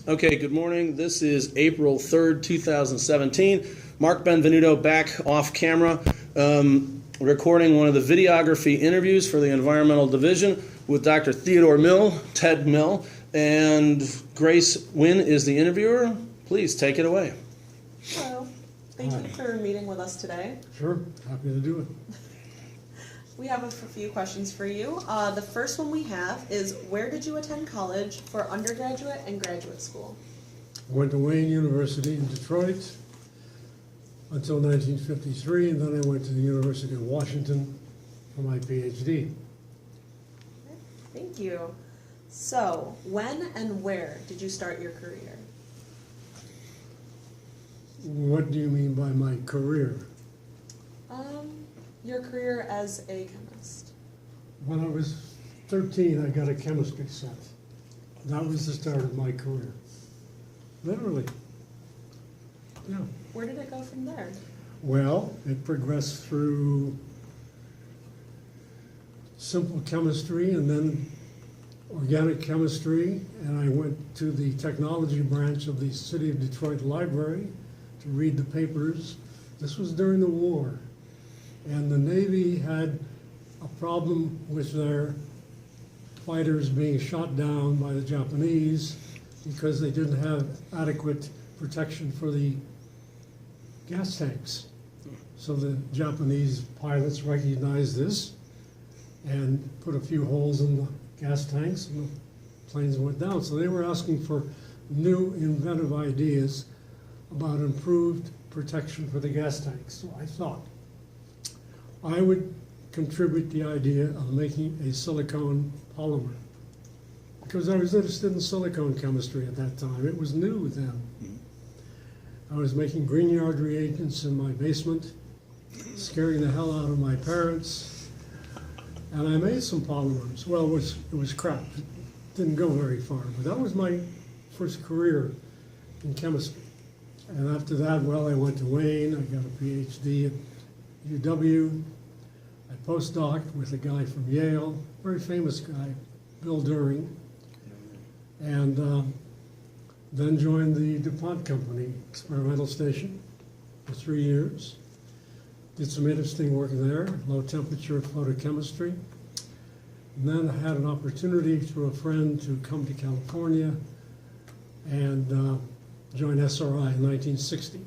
Okay, good morning. This is April 3rd, 2017. Mark Benvenuto back off camera, recording one of the videography interviews for the Environmental Division with Dr. Theodore Mill, Ted Mill, and Grace Wynn is the interviewer. Please take it away. Hello. Thank you for meeting with us today. Sure, happy to do it. We have a few questions for you. The first one we have is, where did you attend college for undergraduate and graduate school? I went to Wayne University in Detroit until 1953, and then I went to the University of Washington for my PhD. Thank you. So, when and where did you start your career? What do you mean by my career? Your career as a chemist. When I was 13, I got a chemistry set. That was the start of my career. Literally. Yeah. Where did it go from there? Well, it progressed through simple chemistry and then organic chemistry, and I went to the technology branch of the City of Detroit Library to read the papers. This was during the war, and the Navy had a problem with their fighters being shot down by the Japanese because they didn't have adequate protection for the gas tanks. So the Japanese pilots recognized this and put a few holes in the gas tanks, and the planes went down. So they were asking for new inventive ideas about improved protection for the gas tanks. So I thought I would contribute the idea of making a silicone polymer, because I was interested in silicone chemistry at that time. It was new then. I was making Grignard reagents in my basement, scaring the hell out of my parents, and I made some polymers. Well, it was crap. It didn't go very far, but that was my first career in chemistry. And after that, well, I went to Wayne. I got a PhD at UW. I postdoced with a guy from Yale, very famous guy, Bill During, and then joined the DuPont Company experimental station for 3 years. Did some interesting work there, low temperature photochemistry. And then I had an opportunity through a friend to come to California and join SRI in 1960.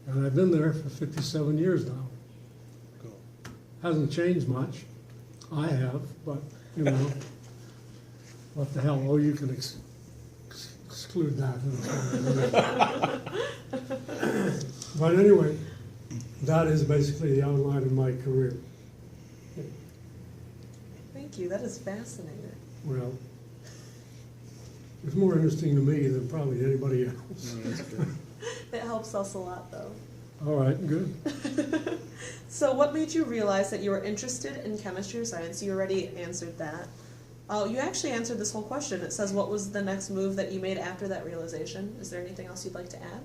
And I've been there for 57 years now. Cool. Hasn't changed much. I have, but you know, what the hell? Oh, you can exclude that. But anyway, that is basically the outline of my career. Thank you. That is fascinating. Well, it's more interesting to me than probably anybody else. No, that's good. It helps us a lot, though. All right, good. So what made you realize that you were interested in chemistry or science? You already answered that. You actually answered this whole question. It says, what was the next move that you made after that realization? Is there anything else you'd like to add?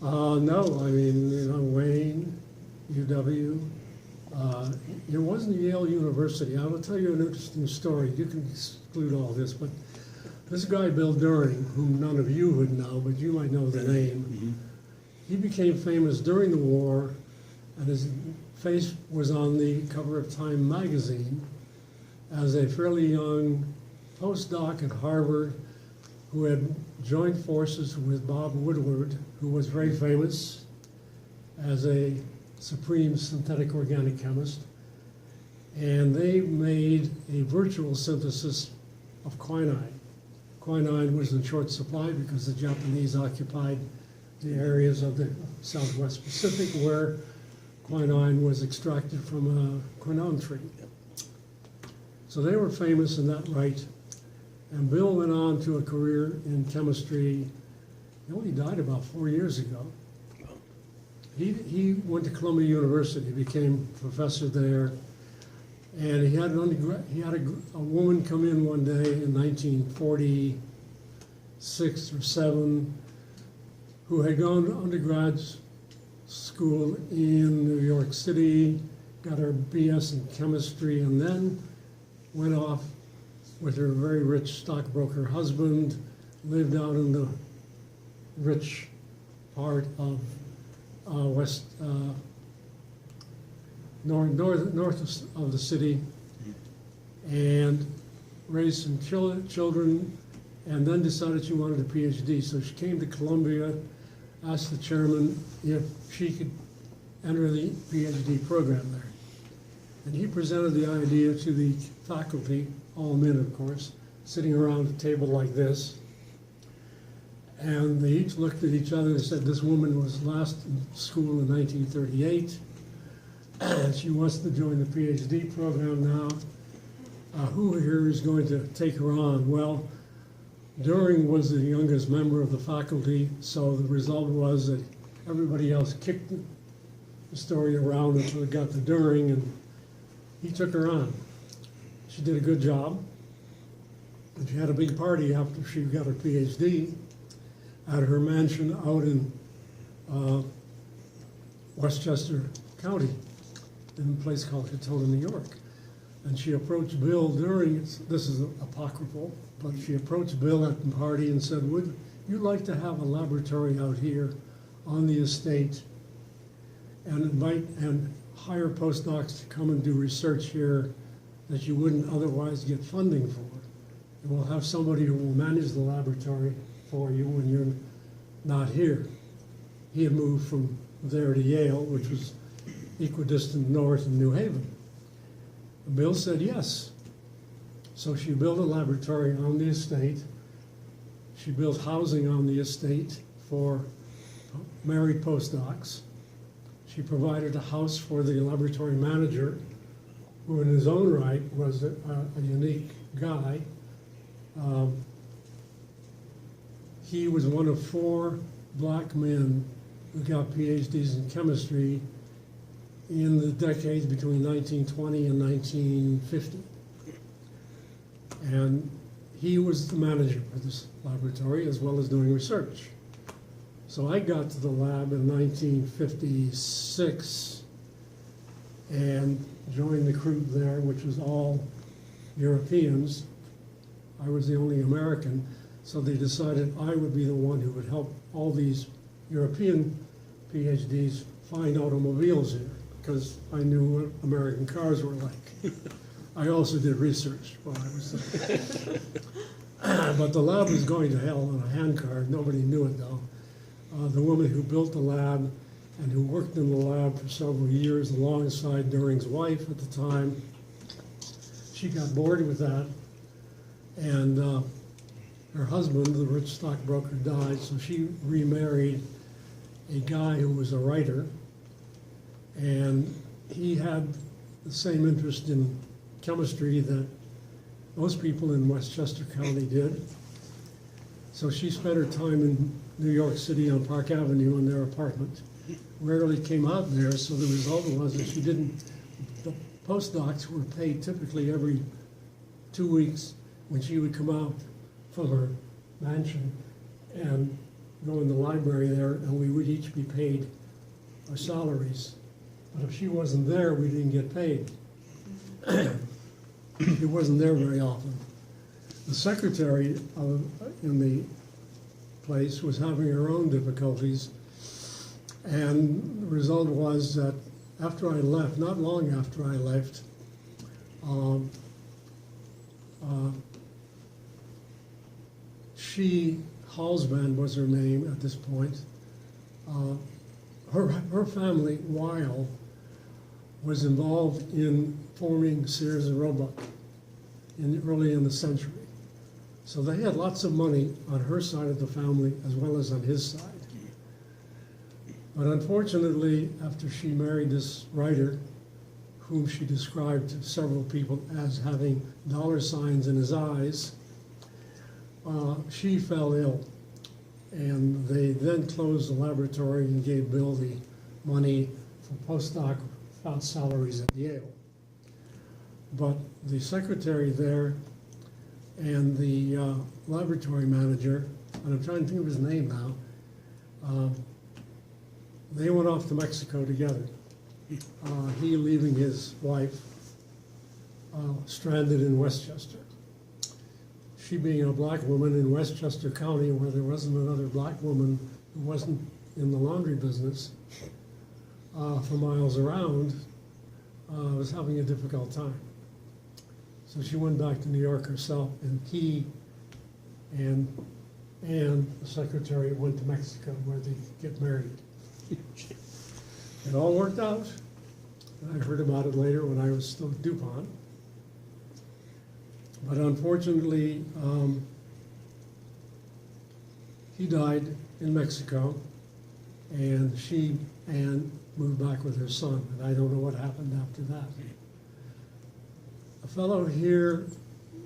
No, I mean, you know, Wayne, UW. It wasn't Yale University. I will tell you an interesting story. You can exclude all this, but this guy, Bill During, whom none of you would know, but you might know the name, he became famous during the war, and his face was on the cover of Time magazine as a fairly young postdoc at Harvard who had joined forces with Bob Woodward, who was very famous as a supreme synthetic organic chemist. And they made a virtual synthesis of quinine. Quinine was in short supply because the Japanese occupied the areas of the Southwest Pacific where quinine was extracted from a quinone tree. So they were famous in that right. And Bill went on to a career in chemistry. He only died about 4 years ago. He went to Columbia University, became professor there, and he had a woman come in one day in 1946 or 7 who had gone to undergrad school in New York City, got her BS in chemistry, and then went off with her very rich stockbroker husband, lived out in the rich part of north of the city, and raised some children, and then decided she wanted a PhD. So she came to Columbia, asked the chairman if she could enter the PhD program there. And he presented the idea to the faculty, all men of course, sitting around a table like this. And they each looked at each other and said, this woman was last in school in 1938. And she wants to join the PhD program now. Who here is going to take her on? Well, During was the youngest member of the faculty, so the result was that everybody else kicked the story around until it got to During, and he took her on. She did a good job. And she had a big party after she got her PhD at her mansion out in Westchester County, in a place called Katona, New York. And she approached Bill During, this is apocryphal, but she approached Bill at the party and said, would you like to have a laboratory out here on the estate and invite and hire postdocs to come and do research here that you wouldn't otherwise get funding for? And we'll have somebody who will manage the laboratory for you when you're not here. He had moved from there to Yale, which was equidistant north in New Haven. Bill said yes. So she built a laboratory on the estate. She built housing on the estate for married postdocs. She provided a house for the laboratory manager, who in his own right was a unique guy. He was one of 4 black men who got PhDs in chemistry in the decades between 1920 and 1950. And he was the manager for this laboratory as well as doing research. So I got to the lab in 1956 and joined the crew there, which was all Europeans. I was the only American, so they decided I would be the one who would help all these European PhDs find automobiles here, because I knew what American cars were like. I also did research while I was there. But the lab was going to hell on a handcart. Nobody knew it, though. The woman who built the lab and who worked in the lab for several years alongside During's wife at the time, she got bored with that. And her husband, the rich stockbroker, died, so she remarried a guy who was a writer. And he had the same interest in chemistry that most people in Westchester County did. So she spent her time in New York City on Park Avenue in their apartment. Rarely came out there, so the result was that she didn't, the postdocs were paid typically every 2 weeks when she would come out from her mansion and go in the library there, and we would each be paid our salaries. But if she wasn't there, we didn't get paid. She wasn't there very often. The secretary in the place was having her own difficulties, and the result was that after I left, not long after I left, Halsband was her name at this point. Her family, Weil, was involved in forming Sears and Roebuck early in the century. So they had lots of money on her side of the family as well as on his side. But unfortunately, after she married this writer, whom she described to several people as having dollar signs in his eyes, she fell ill. And they then closed the laboratory and gave Bill the money for postdoc salaries at Yale. But the secretary there and the laboratory manager, and I'm trying to think of his name now, they went off to Mexico together. He leaving his wife stranded in Westchester. she being a black woman in Westchester County where there wasn't another black woman who wasn't in the laundry business for miles around, was having a difficult time. So she went back to New York herself, and he and the secretary, went to Mexico where they get married. It all worked out. I heard about it later when I was still at DuPont. But unfortunately, he died in Mexico, and Anne moved back with her son, and I don't know what happened after that. A fellow here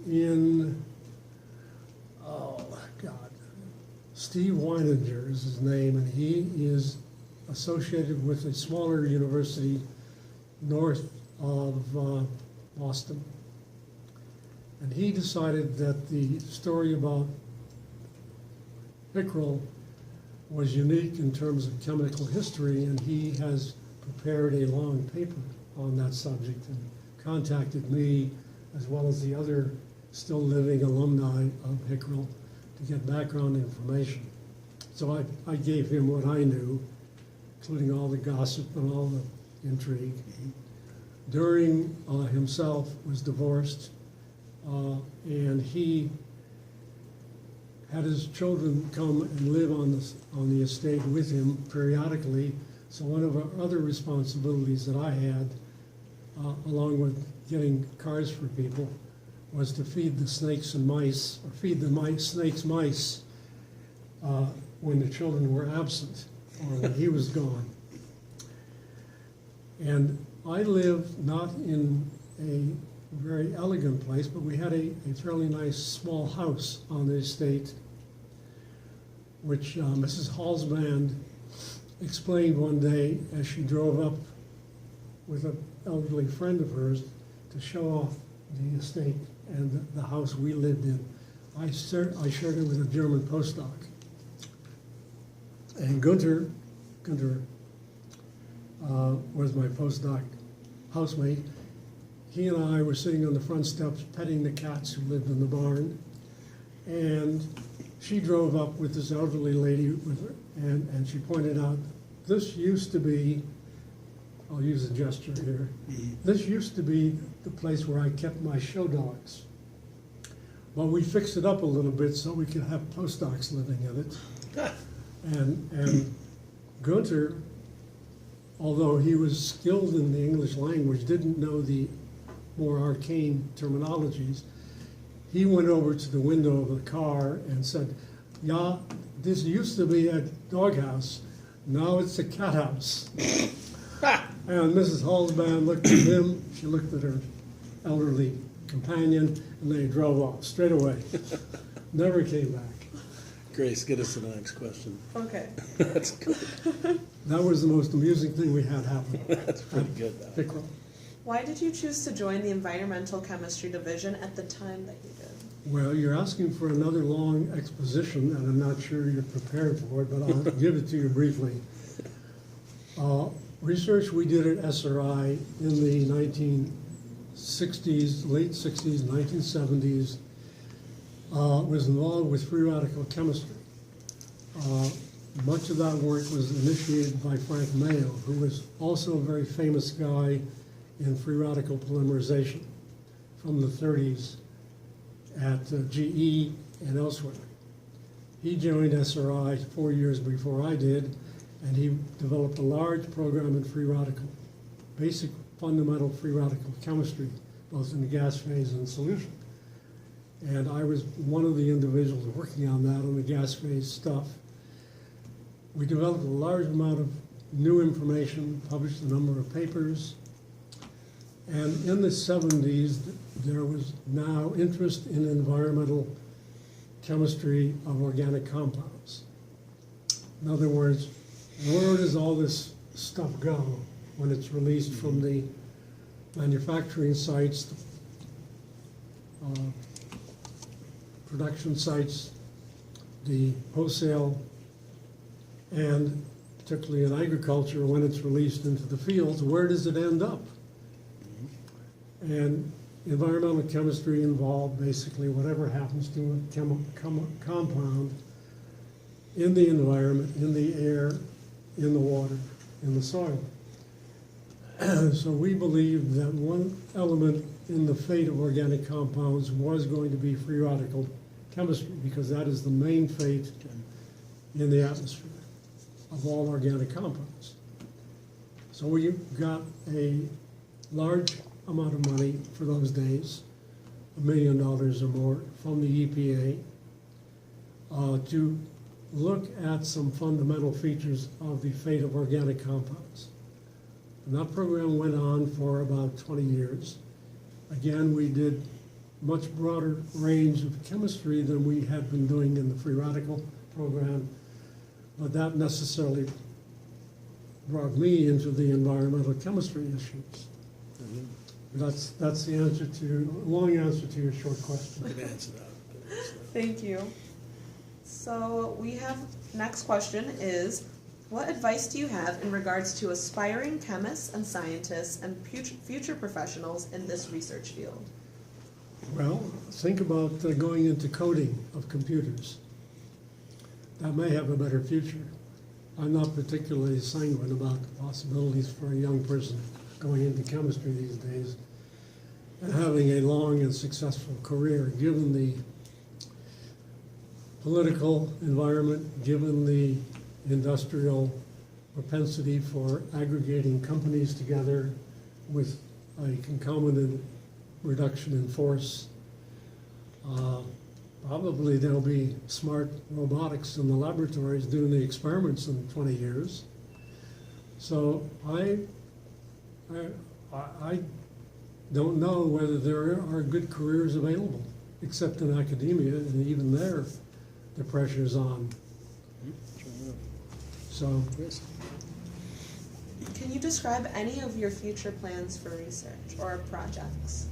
in, oh God, Steve Weininger is his name, and he is associated with a smaller university north of Boston. And he decided that the story about pickerel was unique in terms of chemical history, and he has prepared a long paper on that subject and contacted me as well as the other still living alumni of Pickerel to get background information. So I gave him what I knew, including all the gossip and all the intrigue. During himself was divorced, and he had his children come and live on the estate with him periodically. So one of our other responsibilities that I had, along with getting cars for people, was to feed the snakes and mice, or feed the snakes mice when the children were absent or when he was gone. And I lived not in a very elegant place, but we had a fairly nice small house on the estate, which Mrs. Halsband explained one day as she drove up with an elderly friend of hers to show off the estate and the house we lived in. I shared it with a German postdoc. And Gunther was my postdoc housemate. He and I were sitting on the front steps petting the cats who lived in the barn. And she drove up with this elderly lady with her, and she pointed out, this used to be, I'll use a gesture here, this used to be the place where I kept my show dogs. But we fixed it up a little bit so we could have postdocs living in it. And Gunther, although he was skilled in the English language, didn't know the more arcane terminologies. He went over to the window of the car and said, yeah, this used to be a doghouse, now it's a cat house. And Mrs. Halsband looked at him, she looked at her elderly companion, and they drove off straight away. Never came back. Grace, get us to the next question. Okay. That's good. That was the most amusing thing we had happen. That's pretty good, though. Pickerel. Why did you choose to join the environmental chemistry division at the time that you did? Well, you're asking for another long exposition, and I'm not sure you're prepared for it, but I'll give it to you briefly. Research we did at SRI in the 1960s, late 60s, 1970s, was involved with free radical chemistry. Much of that work was initiated by Frank Mayo, who was also a very famous guy in free radical polymerization from the 30s at GE and elsewhere. He joined SRI 4 years before I did, and he developed a large program in free radical, basic fundamental free radical chemistry, both in the gas phase and solution. And I was one of the individuals working on that, on the gas phase stuff. We developed a large amount of new information, published a number of papers, and in the 70s, there was now interest in environmental chemistry of organic compounds. In other words, where does all this stuff go when it's released from the manufacturing sites, production sites, the wholesale, and particularly in agriculture, when it's released into the fields, where does it end up? And environmental chemistry involved basically whatever happens to a compound in the environment, in the air, in the water, in the soil. So we believe that one element in the fate of organic compounds was going to be free radical chemistry, because that is the main fate in the atmosphere of all organic compounds. So we got a large amount of money for those days, $1 million or more, from the EPA to look at some fundamental features of the fate of organic compounds. And that program went on for about 20 years. Again, we did much broader range of chemistry than we had been doing in the free radical program, but that necessarily brought me into the environmental chemistry issues. That's the answer to, long answer to your short question. Good answer to that. Thank you. So we have, next question is, what advice do you have in regards to aspiring chemists and scientists and future professionals in this research field? Well, think about going into coding of computers. That may have a better future. I'm not particularly sanguine about the possibilities for a young person going into chemistry these days and having a long and successful career, given the political environment, given the industrial propensity for aggregating companies together with a concomitant reduction in force. Probably there'll be smart robotics in the laboratories doing the experiments in 20 years. So I don't know whether there are good careers available, except in academia, and even there, the pressure's on. So, Can you describe any of your future plans for research or projects?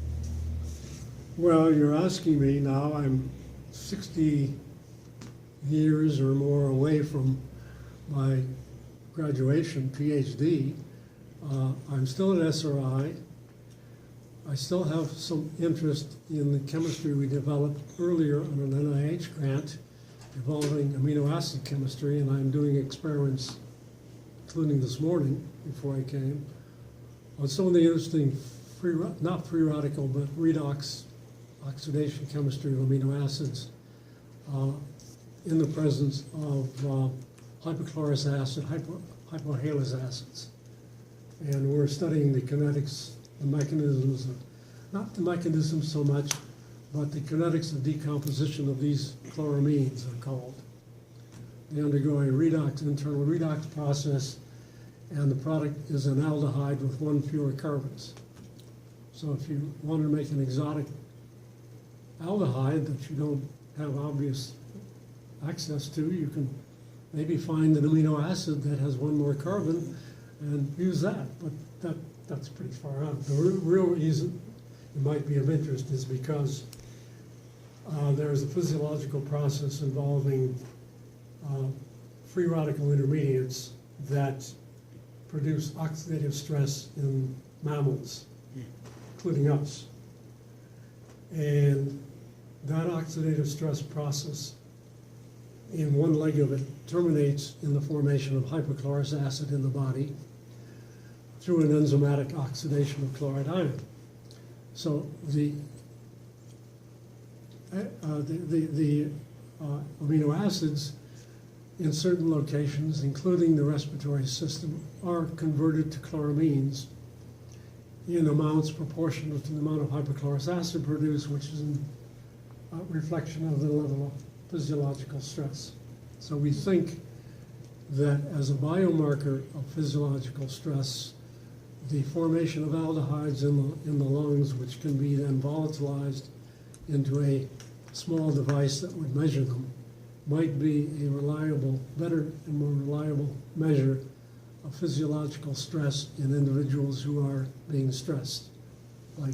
well, you're asking me now, I'm 60 years or more away from my graduation, PhD. I'm still at SRI. I still have some interest in the chemistry we developed earlier on an NIH grant involving amino acid chemistry, and I'm doing experiments, including this morning before I came, on some of the interesting not free radical, but redox oxidation chemistry of amino acids in the presence of hypochlorous acid, hypohalous acids. And we're studying the kinetics, the mechanisms, not the mechanisms so much, but the kinetics of decomposition of these chloramines are called. They undergo a internal redox process, and the product is an aldehyde with one fewer carbons. So if you want to make an exotic aldehyde that you don't have obvious access to, you can maybe find an amino acid that has one more carbon and use that, but that's pretty far out. The real reason it might be of interest is because there's a physiological process involving free radical intermediates that produce oxidative stress in mammals, including us. And that oxidative stress process in one leg of it terminates in the formation of hypochlorous acid in the body through an enzymatic oxidation of chloride ion. So the amino acids in certain locations, including the respiratory system, are converted to chloramines in amounts proportional to the amount of hypochlorous acid produced, which is a reflection of the level of physiological stress. So we think that as a biomarker of physiological stress, the formation of aldehydes in the lungs, which can be then volatilized into a small device that would measure them, might be a reliable, better and more reliable measure of physiological stress in individuals who are being stressed, like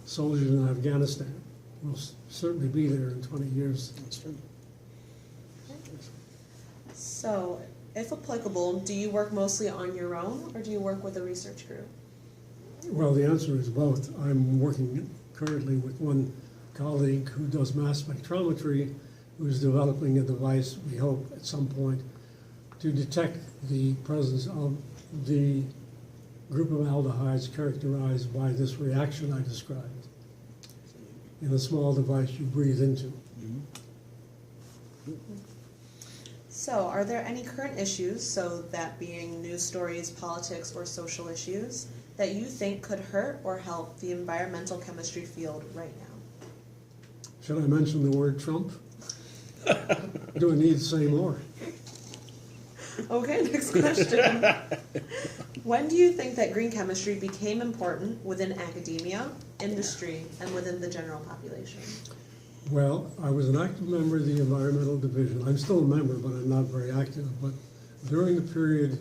soldiers in Afghanistan. Will certainly be there in 20 years. That's true. So, if applicable, do you work mostly on your own or do you work with a research group? Well, the answer is both. I'm working currently with one colleague who does mass spectrometry, who's developing a device, we hope at some point, to detect the presence of the group of aldehydes characterized by this reaction I described in a small device you breathe into. So, are there any current issues, so that being news stories, politics, or social issues, that you think could hurt or help the environmental chemistry field right now? Should I mention the word Trump? Do I need to say more? Okay, next question. When do you think that green chemistry became important within academia, industry, and within the general population? Well, I was an active member of the environmental division. I'm still a member, but I'm not very active. But during the period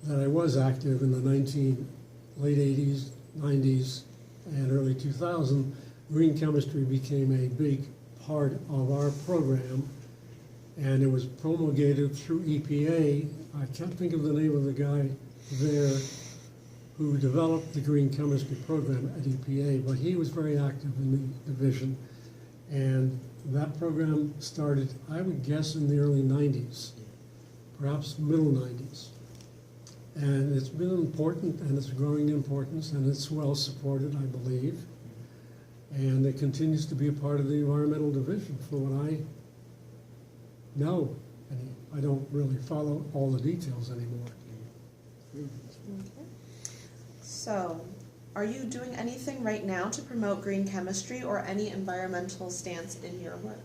that I was active in the late 80s, 90s, and early 2000, green chemistry became a big part of our program, and it was promulgated through EPA. I can't think of the name of the guy there who developed the green chemistry program at EPA, but he was very active in the division. And that program started, I would guess, in the early 90s, perhaps middle 90s. And it's been important, and it's growing in importance, and it's well supported, I believe. And it continues to be a part of the environmental division from what I know. And I don't really follow all the details anymore. Okay. So, are you doing anything right now to promote green chemistry or any environmental stance in your work?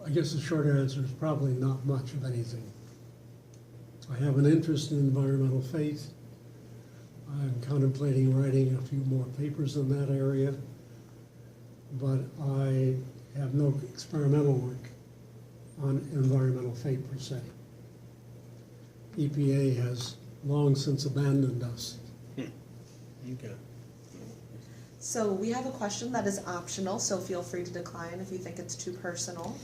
I guess the short answer is probably not much of anything. I have an interest in environmental fate. I'm contemplating writing a few more papers in that area, but I have no experimental work on environmental fate per se. EPA has long since abandoned us. Okay. So we have a question that is optional, so feel free to decline if you think it's too personal.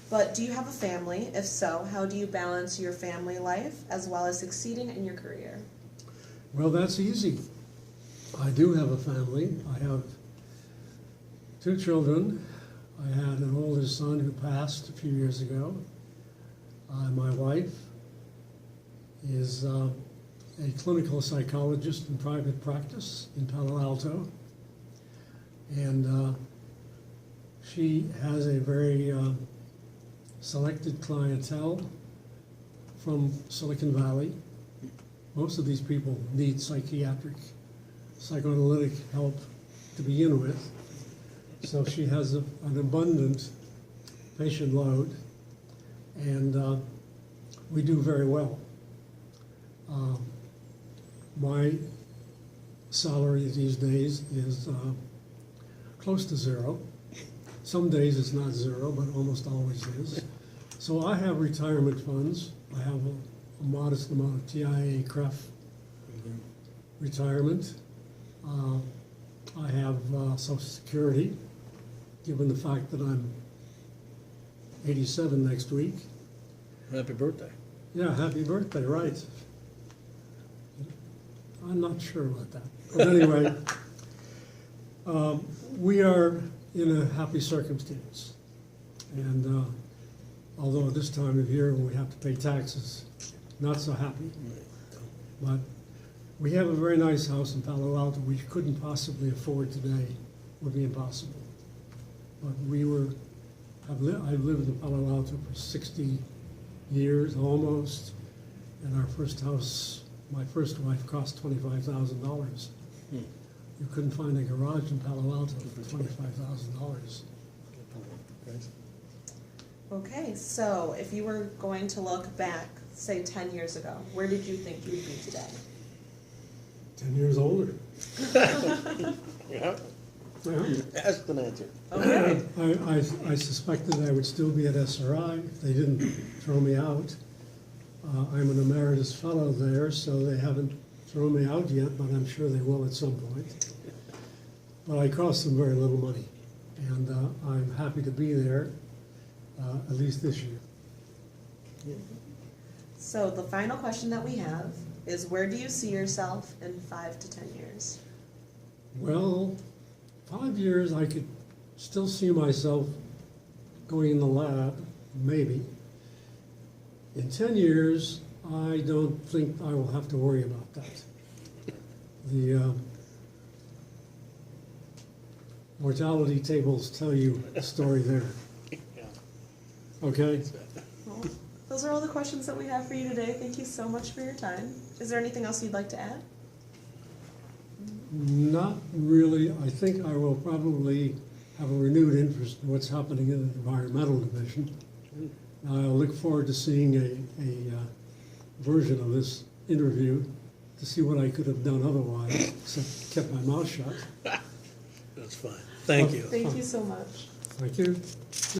But do you have a family? If so, how do you balance your family life as well as succeeding in your career? Well, that's easy. I do have a family. I have 2 children. I had an older son who passed a few years ago. My wife is a clinical psychologist in private practice in Palo Alto. And she has a very selected clientele from Silicon Valley. Most of these people need psychiatric, psychoanalytic help to begin with. So she has an abundant patient load, and we do very well. My salary these days is close to zero. Some days it's not zero, but almost always is. So I have retirement funds. I have a modest amount of TIA CREF retirement. I have Social Security, given the fact that I'm 87 next week. Happy birthday. Yeah, happy birthday, right. I'm not sure about that. But anyway, we are in a happy circumstance. And although this time of year when we have to pay taxes, not so happy. But we have a very nice house in Palo Alto we couldn't possibly afford today. It would be impossible. But I've lived in Palo Alto for 60 years almost, and our first house, my first wife, cost $25,000. You couldn't find a garage in Palo Alto for $25,000. Okay, so if you were going to look back, say 10 years ago, where did you think you'd be today? 10 years older. Yeah. Yeah. Ask an answer. Okay. I suspected I would still be at SRI if they didn't throw me out. I'm an emeritus fellow there, so they haven't thrown me out yet, but I'm sure they will at some point. But I cost them very little money, and I'm happy to be there, at least this year. So the final question that we have is, where do you see yourself in 5 to 10 years? Well, 5 years, I could still see myself going in the lab, maybe. In 10 years, I don't think I will have to worry about that. The mortality tables tell you a story there. Okay? Well, those are all the questions that we have for you today. Thank you so much for your time. Is there anything else you'd like to add? Not really. I think I will probably have a renewed interest in what's happening in the environmental division. I'll look forward to seeing a version of this interview to see what I could have done otherwise, except kept my mouth shut. That's fine. Thank you. Thank you so much. Thank you.